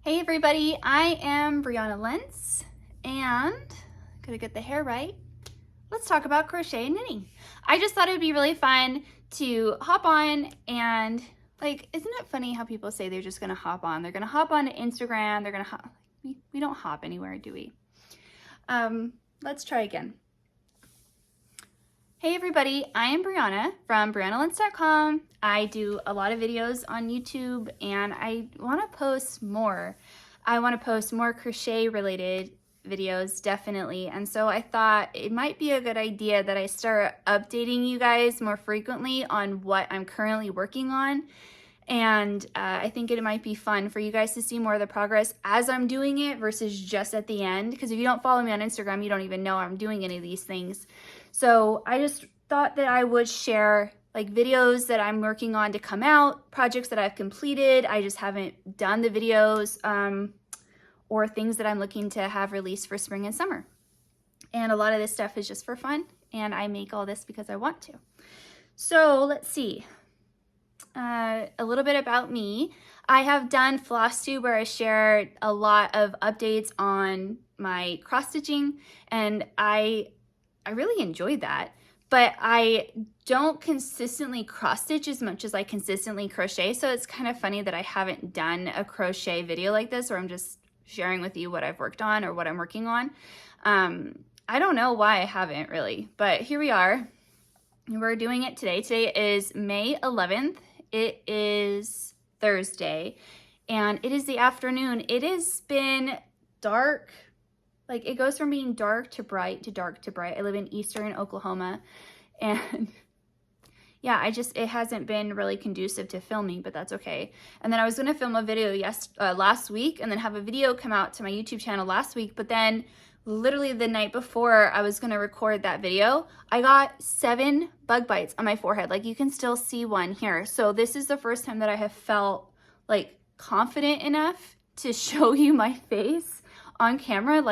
Hey everybody, I am Brianna Lentz and gonna get the hair right. Let's talk about crochet and knitting. I just thought it would be really fun to hop on and isn't it funny how people say they're just gonna hop on? They're gonna hop on to Instagram, they're gonna hop, we don't hop anywhere, do we? Let's try again. Hey everybody, I am Brianna from briannalentz.com. I do a lot of videos on YouTube and I want to post more. I want to post more crochet related videos, definitely. And so I thought it might be a good idea that I start updating you guys more frequently on what I'm currently working on. And I think it might be fun for you guys to see more of the progress as I'm doing it versus just at the end. Because if you don't follow me on Instagram, you don't even know I'm doing any of these things. So I just thought that I would share videos that I'm working on to come out, projects that I've completed. I just haven't done the videos or things that I'm looking to have released for spring and summer. And a lot of this stuff is just for fun. And I make all this because I want to. So let's see. A little bit about me. I have done floss tube where I shared a lot of updates on my cross stitching, and I really enjoyed that, but I don't consistently cross stitch as much as I consistently crochet. So it's kind of funny that I haven't done a crochet video like this where I'm just sharing with you what I've worked on or what I'm working on. I don't know why I haven't really, but here we are. We're doing it today. Today is May 11th. It is Thursday and it is the afternoon. It has been dark. It goes from being dark to bright to dark to bright. I live in Eastern Oklahoma and yeah, it hasn't been really conducive to filming, but that's okay. And then I was going to film a video last week and then have a video come out to my YouTube channel last week, but then literally the night before I was going to record that video, I got 7 bug bites on my forehead. You can still see one here. So this is the first time that I have felt confident enough to show you my face on camera.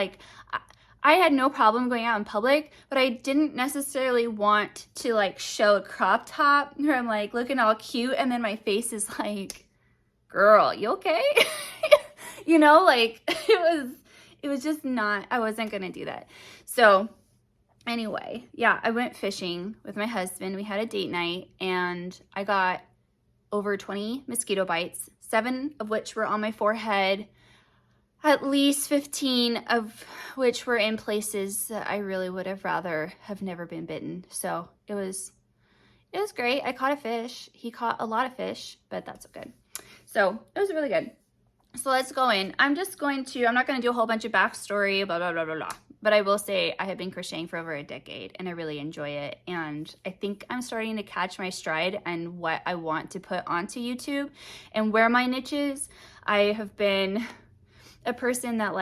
I had no problem going out in public, but I didn't necessarily want to show a crop top where I'm looking all cute and then my face is girl, you okay? You know, it was just not, I wasn't gonna do that. So anyway, yeah, I went fishing with my husband. We had a date night and I got over 20 mosquito bites, 7 of which were on my forehead, at least 15 of which were in places that I really would have rather have never been bitten. So it was great. I caught a fish. He caught a lot of fish, but that's okay. So it was really good. So let's go in. I'm not going to do a whole bunch of backstory, blah, blah, blah, blah, blah. But I will say I have been crocheting for over a decade and I really enjoy it. And I think I'm starting to catch my stride and what I want to put onto YouTube and where my niche is. I have been a person that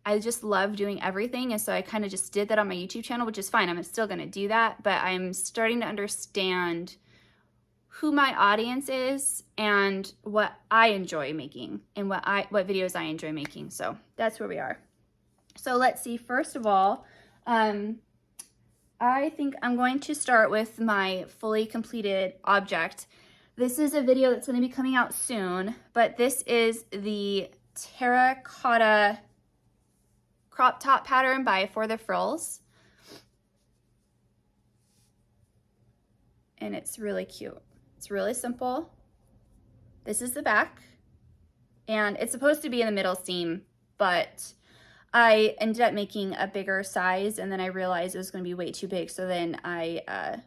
I just love doing everything. And so I kind of just did that on my YouTube channel, which is fine. I'm still going to do that, but I'm starting to understand who my audience is and what I enjoy making and what videos I enjoy making. So that's where we are. So let's see. First of all, I think I'm going to start with my fully completed object. This is a video that's going to be coming out soon, but this is the terracotta crop top pattern by For the Frills. And it's really cute. It's really simple. This is the back and it's supposed to be in the middle seam, but I ended up making a bigger size and then I realized it was going to be way too big. So then I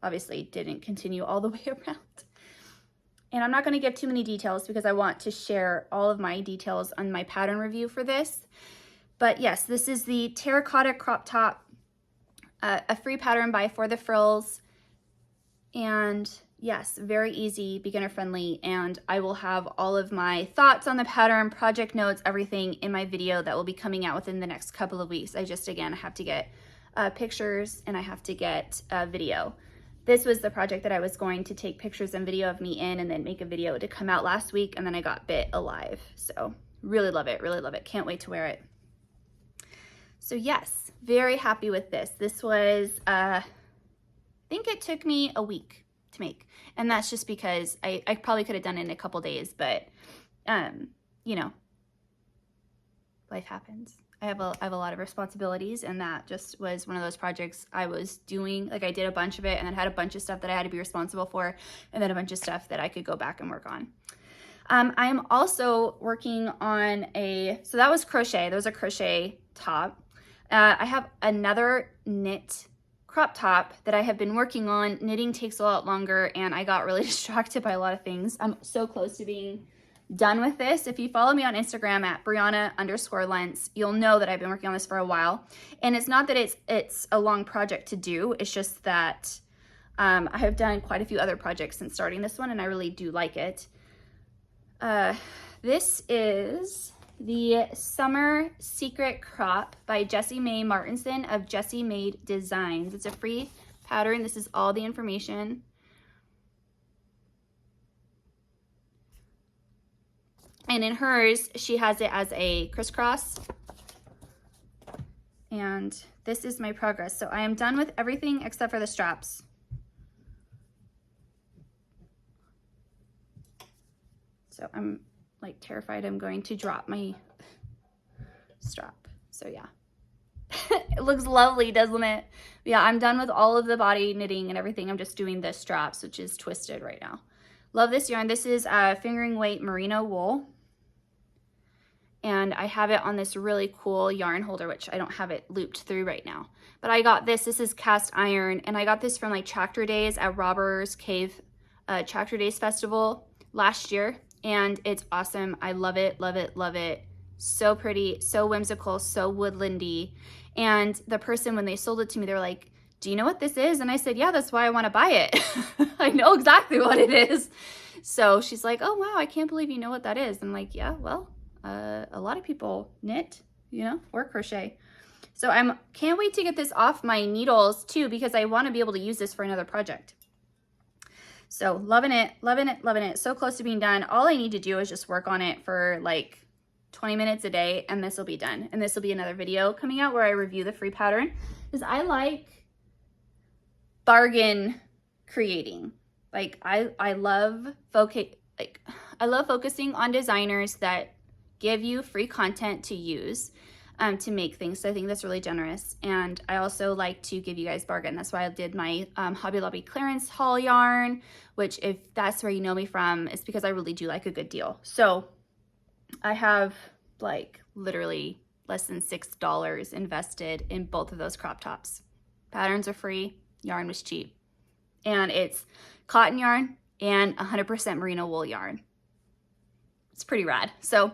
obviously didn't continue all the way around. And I'm not going to give too many details because I want to share all of my details on my pattern review for this. But yes, this is the terracotta crop top, a free pattern by For the Frills. And yes, very easy, beginner friendly. And I will have all of my thoughts on the pattern, project notes, everything in my video that will be coming out within the next couple of weeks. Again, I have to get pictures and I have to get a video. This was the project that I was going to take pictures and video of me in and then make a video to come out last week. And then I got bit alive. So really love it. Really love it. Can't wait to wear it. So yes, very happy with this. This was, I think it took me a week to make. And that's just because I probably could have done it in a couple days, but you know, life happens. I have a lot of responsibilities, and that just was one of those projects I was doing. Like, I did a bunch of it and then had a bunch of stuff that I had to be responsible for, and then a bunch of stuff that I could go back and work on. I'm also working on so that was crochet. That was a crochet top. I have another knit crop top that I have been working on. Knitting takes a lot longer, and I got really distracted by a lot of things. I'm so close to being done with this. If you follow me on Instagram at Brianna_Lentz, you'll know that I've been working on this for a while. And it's not that it's a long project to do. It's just that I have done quite a few other projects since starting this one, and I really do like it. This is the Summer Secret Crop by Jessie Mae Martinson of Jessie Made Designs. It's a free pattern. This is all the information. And in hers, she has it as a crisscross. And this is my progress. So I am done with everything except for the straps. So I'm like terrified I'm going to drop my strap. So yeah. It looks lovely, doesn't it? Yeah, I'm done with all of the body knitting and everything. I'm just doing the straps, which is twisted right now. Love this yarn. This is fingering weight merino wool. And I have it on this really cool yarn holder, which I don't have it looped through right now. But I got this. This is cast iron. And I got this from like Tractor Days at Robbers Cave Tractor Days Festival last year. And it's awesome. I love it, love it, love it. So pretty, so whimsical, so woodlandy. And the person, when they sold it to me, they were like, do you know what this is? And I said, yeah, that's why I want to buy it. I know exactly what it is. So she's like, oh, wow, I can't believe you know what that is. I'm like, yeah, well, a lot of people knit, you know, or crochet. So can't wait to get this off my needles too, because I want to be able to use this for another project. So loving it, loving it, loving it. So close to being done. All I need to do is just work on it for like 20 minutes a day, and this will be done. And this will be another video coming out where I review the free pattern, because I like bargain creating. Like I love focusing on designers that give you free content to use to make things. So I think that's really generous. And I also like to give you guys bargain. That's why I did my Hobby Lobby clearance haul yarn, which if that's where you know me from, it's because I really do like a good deal. So I have like literally less than $6 invested in both of those crop tops. Patterns are free, yarn was cheap. And it's cotton yarn and 100% merino wool yarn. It's pretty rad. So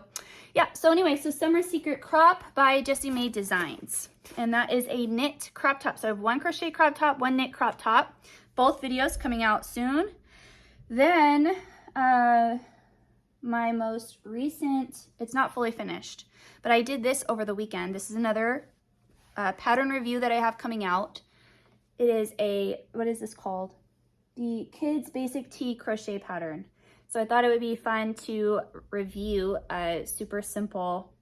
yeah, so anyway, so Summer Secret Crop by Jessie Made Designs. And that is a knit crop top. So I have one crochet crop top, one knit crop top. Both videos coming out soon. Then my most recent, it's not fully finished, but I did this over the weekend. This is another pattern review that I have coming out. It is what is this called? The Kids Basic Tee Crochet Pattern. So I thought it would be fun to review a super simple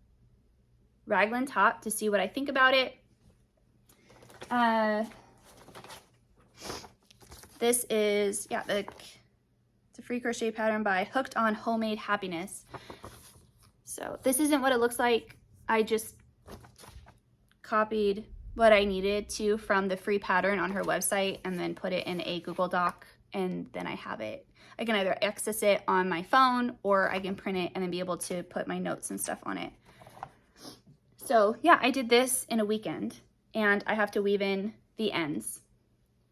raglan top to see what I think about it. This is, yeah, it's a free crochet pattern by Hooked on Homemade Happiness. So this isn't what it looks like. I just copied what I needed to from the free pattern on her website and then put it in a Google Doc, and then I have it. I can either access it on my phone or I can print it and then be able to put my notes and stuff on it. So yeah, I did this in a weekend, and I have to weave in the ends.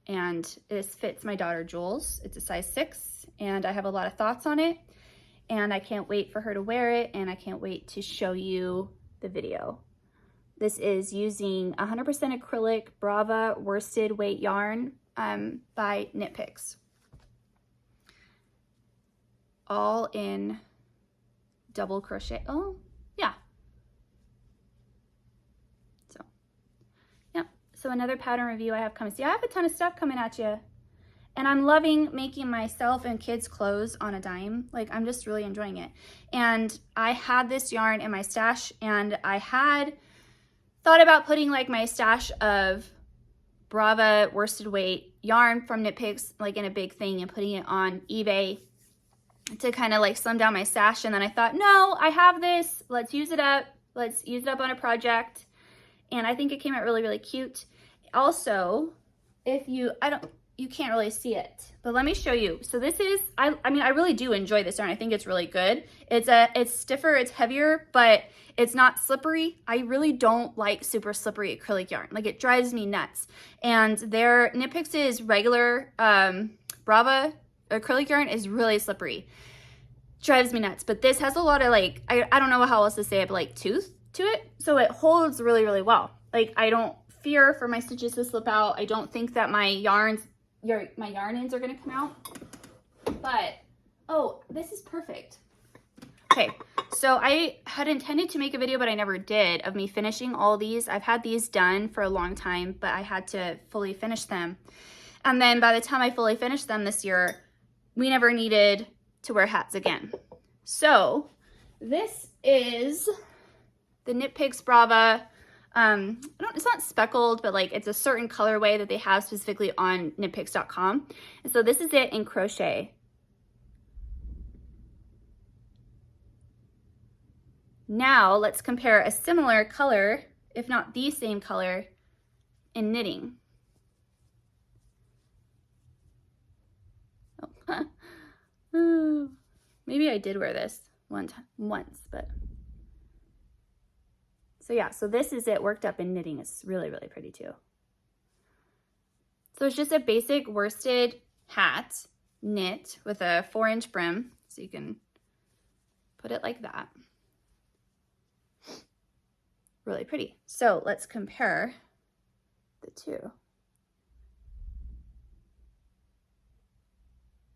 And this fits my daughter Jules. It's a size 6, and I have a lot of thoughts on it, and I can't wait for her to wear it, and I can't wait to show you the video. This is using 100% acrylic Brava worsted weight yarn by Knit Picks. All in double crochet. Oh, yeah. So, yeah. So another pattern review I have coming. See, I have a ton of stuff coming at you. And I'm loving making myself and kids clothes on a dime. Like, I'm just really enjoying it. And I had this yarn in my stash, and I had thought about putting like my stash of Brava worsted weight yarn from Knit Picks like in a big thing and putting it on eBay to kind of like slim down my stash. And then I thought, no, I have this, let's use it up. Let's use it up on a project. And I think it came out really, really cute. Also, if you can't really see it, but let me show you. So this is, I mean, I really do enjoy this yarn. I think it's really good. It's stiffer, it's heavier, but it's not slippery. I really don't like super slippery acrylic yarn. Like, it drives me nuts. And their Knit Picks' regular Brava acrylic yarn is really slippery. Drives me nuts. But this has a lot of like, I don't know how else to say it, but like tooth to it. So it holds really, really well. Like, I don't fear for my stitches to slip out. I don't think that my yarn ends are gonna come out. But, oh, this is perfect. Okay, so I had intended to make a video, but I never did, of me finishing all these. I've had these done for a long time, but I had to fully finish them. And then by the time I fully finished them this year, we never needed to wear hats again. So this is the Knit Picks Brava. It's not speckled, but like it's a certain colorway that they have specifically on knitpicks.com. And so this is it in crochet. Now let's compare a similar color, if not the same color, in knitting. Oh, maybe I did wear this once, but. So yeah, so this is it worked up in knitting. It's really, really pretty too. So it's just a basic worsted hat, knit with a 4-inch brim. So you can put it like that. Really pretty. So let's compare the two.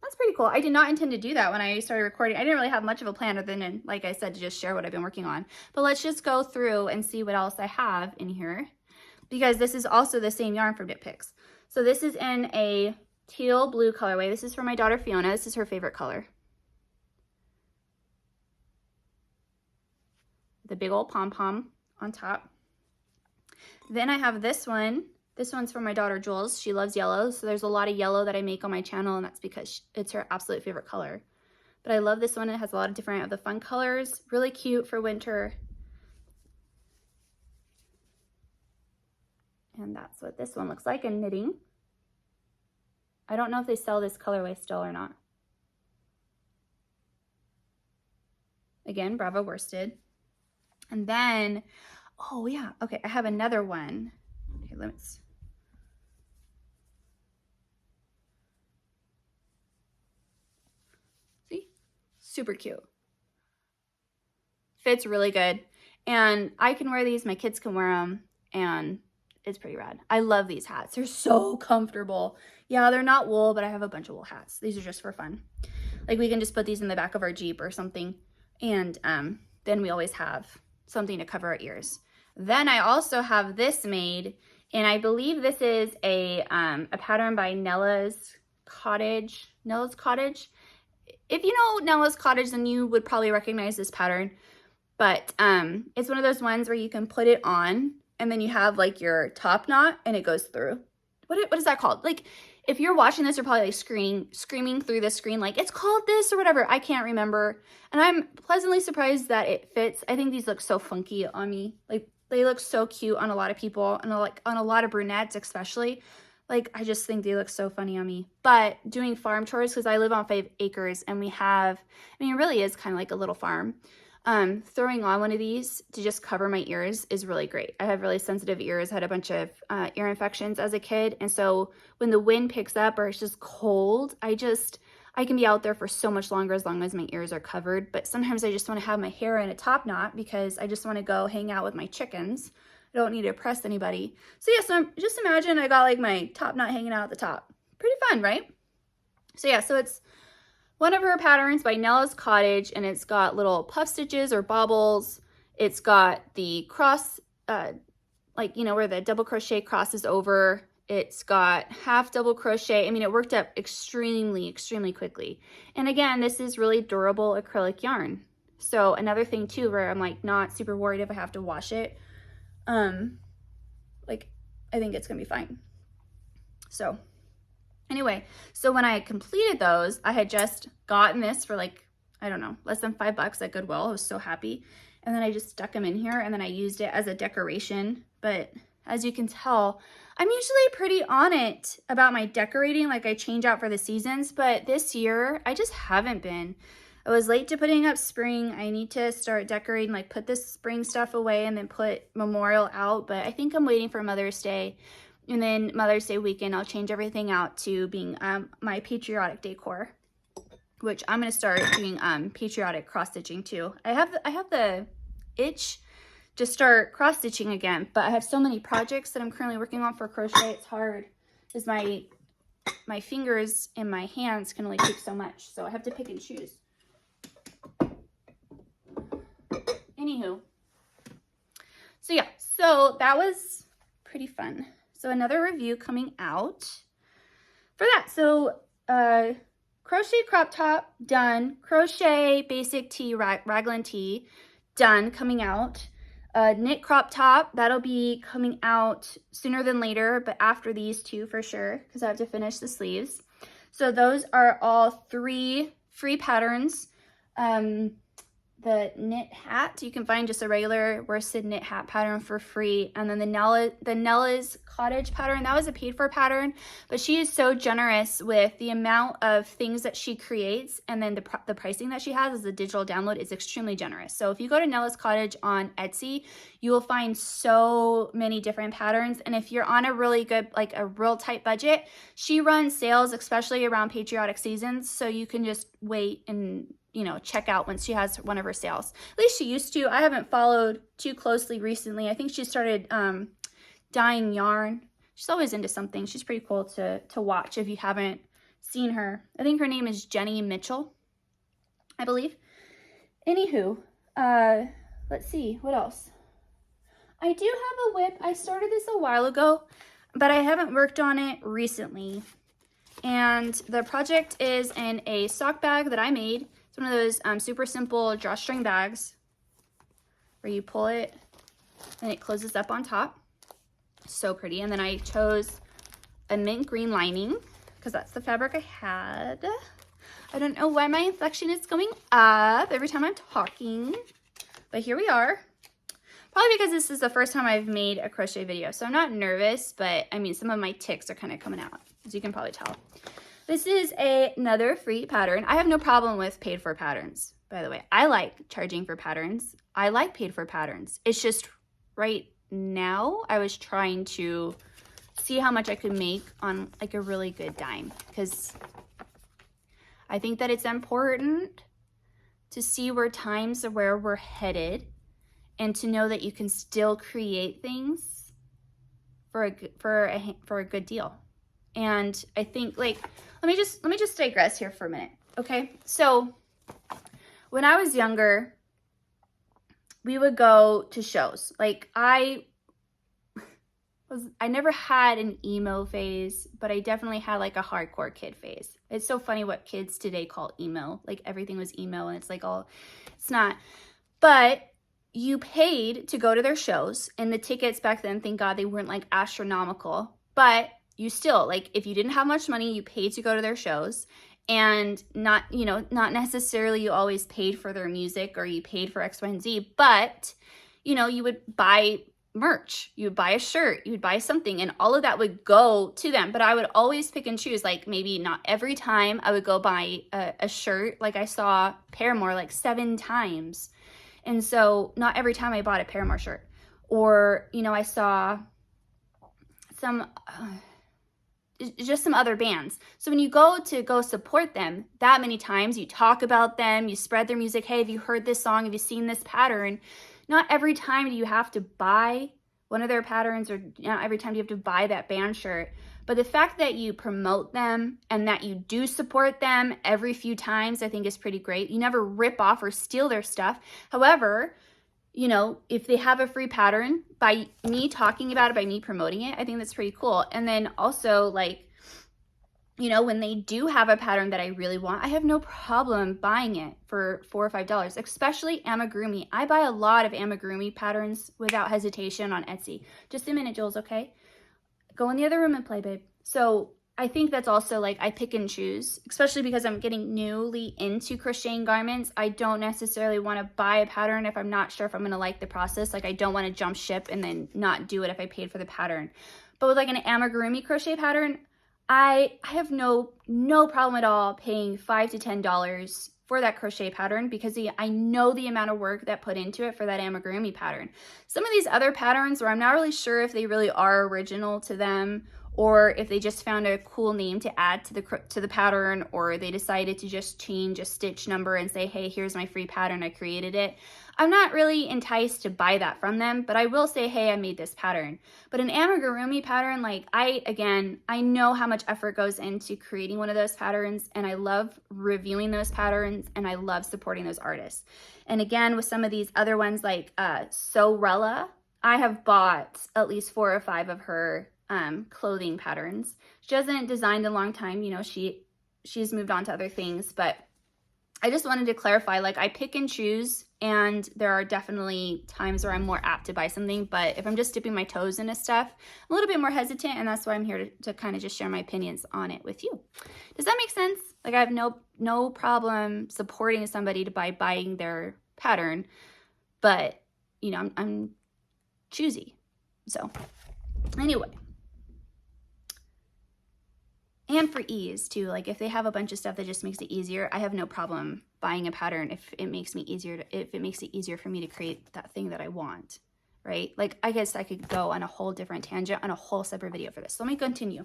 That's pretty cool. I did not intend to do that when I started recording. I didn't really have much of a plan other than, like I said, to just share what I've been working on. But let's just go through and see what else I have in here, because this is also the same yarn from Knit Picks. So this is in a teal blue colorway. This is for my daughter Fiona. This is her favorite color. The big old pom-pom on top. Then I have this one. This one's for my daughter Jules. She loves yellow, so there's a lot of yellow that I make on my channel, and that's because it's her absolute favorite color. But I love this one. It has a lot of different of the fun colors. Really cute for winter. And that's what this one looks like in knitting. I don't know if they sell this colorway still or not. Again, Brava worsted. And then, oh yeah, okay, I have another one. Okay, let's. See? Super cute. Fits really good. And I can wear these, my kids can wear them, and it's pretty rad. I love these hats. They're so comfortable. Yeah, they're not wool, but I have a bunch of wool hats. These are just for fun. Like, we can just put these in the back of our Jeep or something, and then we always have something to cover our ears. Then I also have this made, and I believe this is a pattern by Nella's Cottage. If you know Nella's Cottage, then you would probably recognize this pattern. But it's one of those ones where you can put it on, and then you have like your top knot, and it goes through. What is that called? Like, if you're watching this, you're probably like screaming through the screen like, it's called this or whatever. I can't remember. And I'm pleasantly surprised that it fits. I think these look so funky on me. Like, they look so cute on a lot of people, and like on a lot of brunettes especially. Like, I just think they look so funny on me. But doing farm chores, because I live on 5 acres and we have, I mean, it really is kind of like a little farm. Throwing on one of these to just cover my ears is really great. I have really sensitive ears. I had a bunch of ear infections as a kid. And so when the wind picks up or it's just cold, I can be out there for so much longer as long as my ears are covered. But sometimes I just want to have my hair in a top knot because I just want to go hang out with my chickens. I don't need to impress anybody. So yeah, so just imagine I got like my top knot hanging out at the top. Pretty fun, right? So yeah, so it's one of her patterns by Nella's Cottage, and it's got little puff stitches or bobbles. It's got the cross, like, you know, where the double crochet crosses over. It's got half double crochet. I mean, it worked up extremely, extremely quickly. And again, this is really durable acrylic yarn. So another thing too, where I'm like not super worried if I have to wash it. Like, I think it's gonna be fine. So Anyway, so when I completed those, I had just gotten this for like, I don't know, less than $5 at Goodwill. I was so happy. And then I just stuck them in here and then I used it as a decoration. But as you can tell, I'm usually pretty on it about my decorating, like I change out for the seasons, but this year I just haven't been. I was late to putting up spring. I need to start decorating, like put this spring stuff away and then put Memorial out, but I think I'm waiting for Mother's Day. And then Mother's Day weekend, I'll change everything out to being my patriotic decor, which I'm going to start doing patriotic cross stitching too. I have the itch to start cross stitching again, but I have so many projects that I'm currently working on for crochet. It's hard because my fingers and my hands can only take so much, so I have to pick and choose. Anywho, so yeah, so that was pretty fun. So another review coming out for that. So crochet crop top, done. Crochet basic tee, raglan tee, done, coming out. Knit crop top, that'll be coming out sooner than later, but after these two for sure, because I have to finish the sleeves. So those are all 3 free patterns. The knit hat, you can find just a regular worsted knit hat pattern for free. And then the Nella's cottage pattern, that was a paid for pattern, but she is so generous with the amount of things that she creates, and then the pricing that she has as a digital download is extremely generous. So if you go to Nella's Cottage on Etsy, you will find so many different patterns. And if you're on a really good, like a real tight budget, she runs sales, especially around patriotic seasons. So you can just wait and, you know, check out once she has one of her sales. At least she used to. I haven't followed too closely recently. I think she started dyeing yarn. She's always into something. She's pretty cool to watch if you haven't seen her. I think her name is Jenny Mitchell, I believe. Anywho, let's see, what else? I do have a whip. I started this a while ago, but I haven't worked on it recently. And the project is in a sock bag that I made. It's one of those super simple drawstring bags where you pull it and it closes up on top. So pretty. And then I chose a mint green lining because that's the fabric I had. I don't know why my inflection is going up every time I'm talking, but here we are. Probably because this is the first time I've made a crochet video, so I'm not nervous, but I mean, some of my tics are kind of coming out, as you can probably tell. This is another free pattern. I have no problem with paid for patterns, by the way. I like charging for patterns. I like paid for patterns. It's just right now I was trying to see how much I could make on like a really good dime, because I think that it's important to see where times are where we're headed and to know that you can still create things for a good deal. And I think, like, let me just digress here for a minute. Okay, so when I was younger, we would go to shows. Like, I never had an emo phase, but I definitely had like a hardcore kid phase. It's so funny what kids today call emo. Like, everything was emo, and it's like, all, it's not. But you paid to go to their shows, and the tickets back then, thank God, they weren't like astronomical, but you still, like, if you didn't have much money, you paid to go to their shows. And not, you know, not necessarily you always paid for their music or you paid for X, Y, and Z, but, you know, you would buy merch, you would buy a shirt, you would buy something, and all of that would go to them. But I would always pick and choose, like, maybe not every time I would go buy a shirt. Like, I saw Paramore like 7 times. And so not every time I bought a Paramore shirt. Or, you know, I saw some... just some other bands. So when you go support them that many times, you talk about them, you spread their music. Hey, have you heard this song? Have you seen this pattern? Not every time do you have to buy one of their patterns, or not every time do you have to buy that band shirt. But the fact that you promote them and that you do support them every few times, I think is pretty great. You never rip off or steal their stuff. However, you know, if they have a free pattern, by me talking about it, by me promoting it, I think that's pretty cool. And then also, like, you know, when they do have a pattern that I really want, I have no problem buying it for $4 or $5, especially amigurumi. I buy a lot of amigurumi patterns without hesitation on Etsy. Just a minute, Jules, okay? Go in the other room and play, babe. So I think that's also like I pick and choose, especially because I'm getting newly into crocheting garments. I don't necessarily want to buy a pattern if I'm not sure if I'm going to like the process. Like I don't want to jump ship and then not do it if I paid for the pattern. But with like an amigurumi crochet pattern, I have no problem at all paying $5 to $10 for that crochet pattern because I know the amount of work that put into it for that amigurumi pattern. Some of these other patterns where I'm not really sure if they really are original to them, or if they just found a cool name to add to the pattern, or they decided to just change a stitch number and say, hey, here's my free pattern, I created it. I'm not really enticed to buy that from them, but I will say, hey, I made this pattern. But an amigurumi pattern, like I know how much effort goes into creating one of those patterns, and I love reviewing those patterns, and I love supporting those artists. And again, with some of these other ones like Sorella, I have bought at least 4 or 5 of her clothing patterns. She hasn't designed in a long time, you know, she's moved on to other things, but I just wanted to clarify, like I pick and choose, and there are definitely times where I'm more apt to buy something, but if I'm just dipping my toes into stuff, I'm a little bit more hesitant, and that's why I'm here to kind of just share my opinions on it with you. Does that make sense? Like I have no problem supporting somebody by buying their pattern, but you know, I'm choosy. So anyway. And for ease too, like if they have a bunch of stuff that just makes it easier, I have no problem buying a pattern if it makes it easier for me to create that thing that I want, right? Like I guess I could go on a whole different tangent on a whole separate video for this. So let me continue.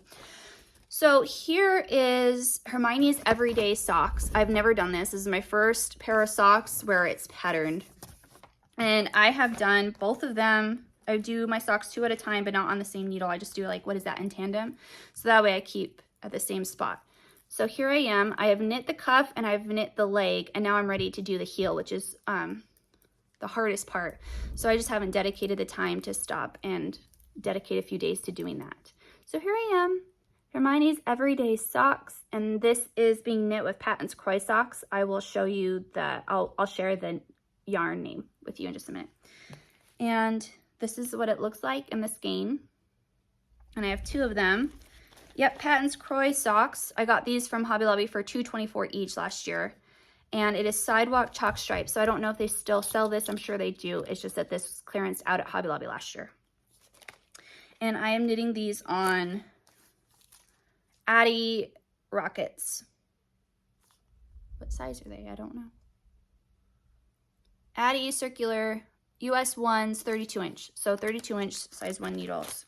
So here is Hermione's Everyday Socks. I've never done this. This is my first pair of socks where it's patterned. And I have done both of them. I do my socks 2 at a time, but not on the same needle. I just do like, what is that, in tandem? So that way I keep at the same spot. So here I am. I have knit the cuff and I've knit the leg, and now I'm ready to do the heel, which is the hardest part. So I just haven't dedicated the time to stop and dedicate a few days to doing that. So here I am, Hermione's Everyday Socks, and this is being knit with Patton's Croy socks. I will show you I'll share the yarn name with you in just a minute. And this is what it looks like in the skein. And I have 2 of them. Yep, Patton's Croy socks. I got these from Hobby Lobby for $2.24 each last year. And it is sidewalk chalk stripe. So I don't know if they still sell this. I'm sure they do. It's just that this was clearance out at Hobby Lobby last year. And I am knitting these on Addy Rockets. What size are they? I don't know. Addy circular US 1s 32 inch. So 32 inch size 1 needles.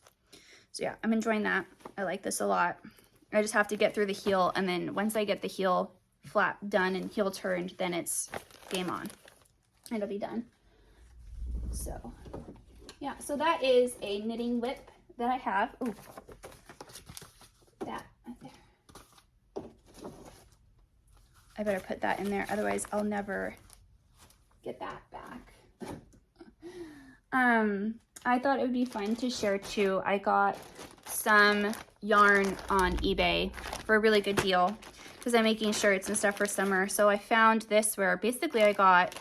So yeah, I'm enjoying that. I like this a lot. I just have to get through the heel, and then once I get the heel flap done and heel turned, then it's game on. It'll be done. So yeah, so that is a knitting whip that I have. Ooh, that right there. I better put that in there, otherwise I'll never get that back. I thought it would be fun to share too. I got some yarn on eBay for a really good deal because I'm making shirts and stuff for summer. So I found this where basically I got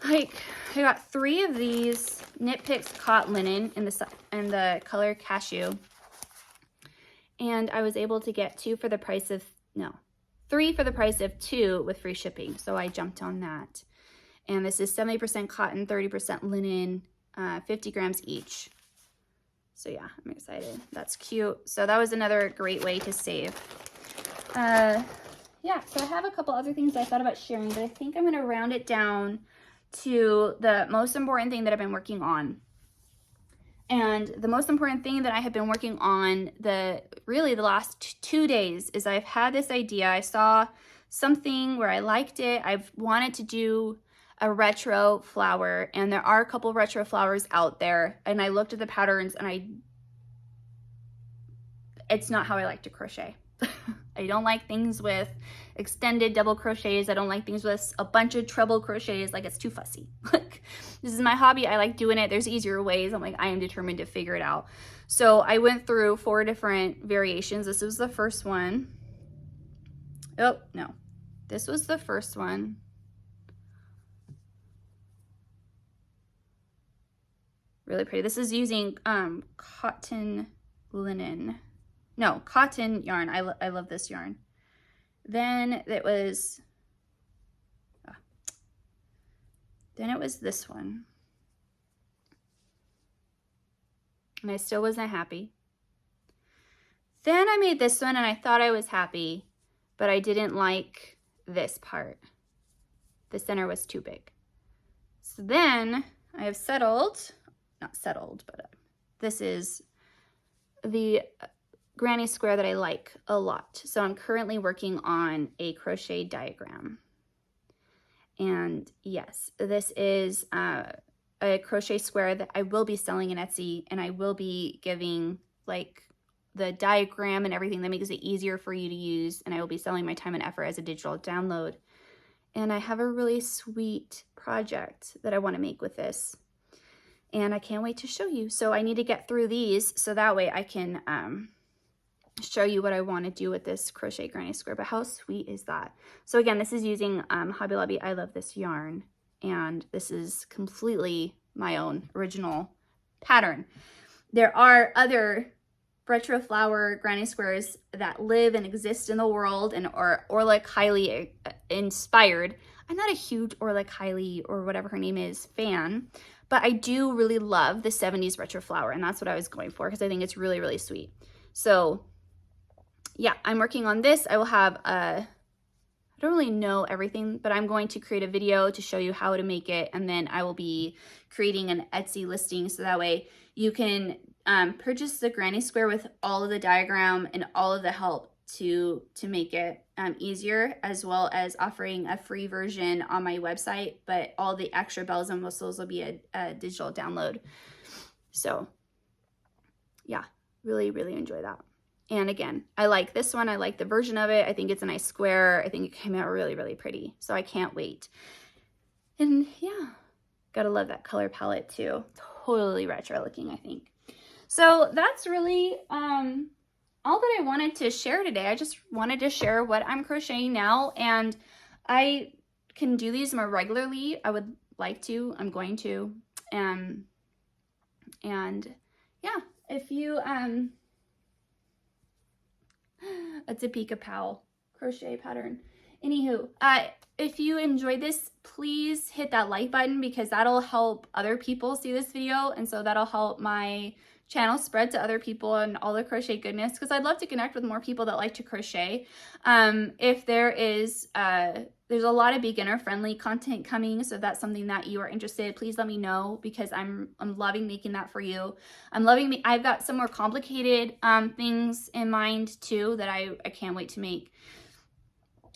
3 of these Knit Picks cot linen in the color cashew, and I was able to get 3 for the price of 2 with free shipping. So I jumped on that. And this is 70% cotton, 30% linen, 50 grams each. So yeah, I'm excited. That's cute. So that was another great way to save. Yeah, so I have a couple other things I thought about sharing, but I think I'm going to round it down to the most important thing that I've been working on. And the most important thing that I have been working on really the last 2 days is I've had this idea. I saw something where I liked it. I've wanted to do a retro flower, and there are a couple retro flowers out there, and I looked at the patterns, and it's not how I like to crochet. I don't like things with extended double crochets. I don't like things with a bunch of treble crochets. Like, it's too fussy. Like, this is my hobby. I like doing it. There's easier ways. I'm like, I am determined to figure it out. So I went through 4 different variations. This was the first one. Oh, no. This was the first one. Really pretty. This is using cotton linen. no, cotton yarn. I love this yarn. Then it was this one. And I still wasn't happy. Then I made this one and I thought I was happy, but I didn't like this part. The center was too big. So then I have not settled, but this is the granny square that I like a lot. So I'm currently working on a crochet diagram. And yes, this is a crochet square that I will be selling in Etsy, and I will be giving like the diagram and everything that makes it easier for you to use, and I will be selling my time and effort as a digital download. And I have a really sweet project that I want to make with this, and I can't wait to show you. So I need to get through these so that way I can show you what I want to do with this crochet granny square. But how sweet is that? So again, this is using Hobby Lobby I Love This yarn, and this is completely my own original pattern. There are other retro flower granny squares that live and exist in the world and are Orla Kylie inspired. I'm not a huge Orla Kylie or whatever her name is fan, but I do really love the 70s retro flower, and that's what I was going for because I think it's really, really sweet. So yeah, I'm working on this. I will have I don't really know everything, but I'm going to create a video to show you how to make it, and then I will be creating an Etsy listing so that way you can purchase the granny square with all of the diagram and all of the help to make it easier, as well as offering a free version on my website, but all the extra bells and whistles will be a digital download. So yeah, really, really enjoy that. And again, I like this one. I like the version of it. I think it's a nice square. I think it came out really, really pretty. So I can't wait. And yeah, gotta love that color palette too. Totally retro looking, I think. So that's really all that I wanted to share today. I just wanted to share what I'm crocheting now, and I can do these more regularly. I would like to. I'm going to. And yeah, if you it's a Pika-Pow crochet pattern. Anywho, if you enjoyed this, please hit that like button because that'll help other people see this video, and so that'll help my channel spread to other people and all the crochet goodness, because I'd love to connect with more people that like to crochet. If there is there's a lot of beginner friendly content coming, so if that's something that you are interested, please let me know because I'm loving making that for you. I've got some more complicated things in mind too that I can't wait to make.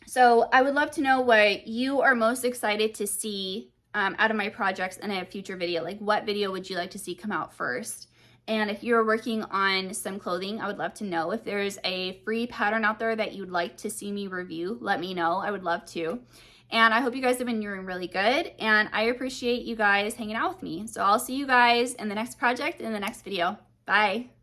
So I would love to know what you are most excited to see out of my projects in a future video. Like, what video would you like to see come out first? And if you're working on some clothing, I would love to know. If there's a free pattern out there that you'd like to see me review, let me know. I would love to. And I hope you guys have been doing really good. And I appreciate you guys hanging out with me. So I'll see you guys in the next project in the next video. Bye.